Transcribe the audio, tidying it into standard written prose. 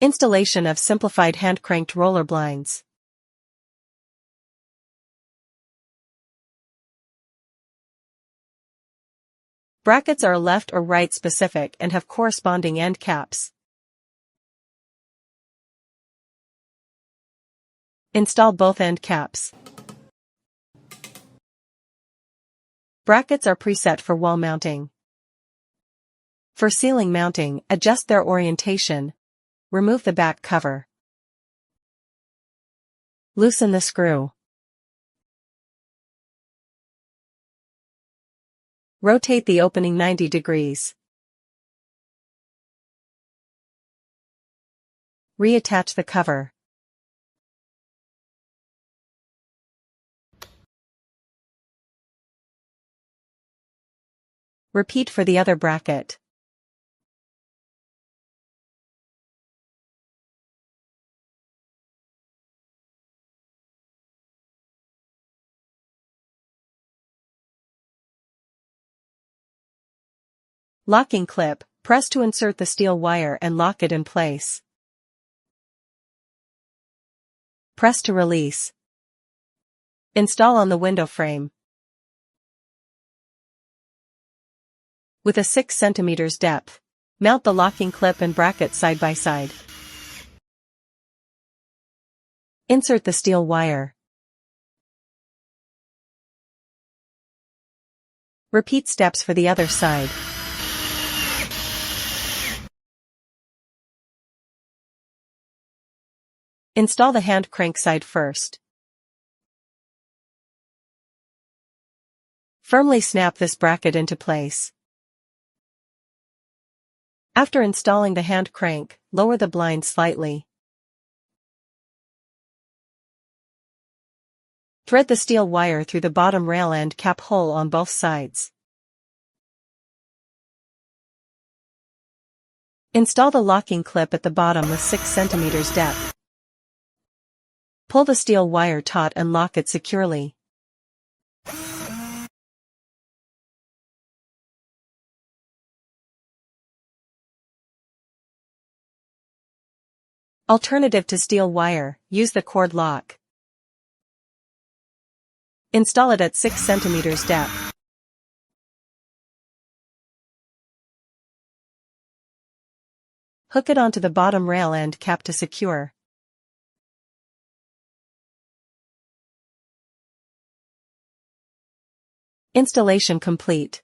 Installation of simplified hand-cranked roller blinds. Brackets are left or right specific and have corresponding end caps. Install both end caps. Brackets are preset for wall mounting. For ceiling mounting, adjust their orientation. Remove the back cover. Loosen the screw. Rotate the opening 90 degrees. Reattach the cover. Repeat for the other bracket. Locking clip, press to insert the steel wire and lock it in place. Press to release. Install on the window frame. With a 6 cm depth, mount the locking clip and bracket side by side. Insert the steel wire. Repeat steps for the other side. Install the hand crank side first. Firmly snap this bracket into place. After installing the hand crank, lower the blind slightly. Thread the steel wire through the bottom rail end cap hole on both sides. Install the locking clip at the bottom with 6 cm depth. Pull the steel wire taut and lock it securely. Alternative to steel wire, use the cord lock. Install it at 6 cm depth. Hook it onto the bottom rail end cap to secure. Installation complete.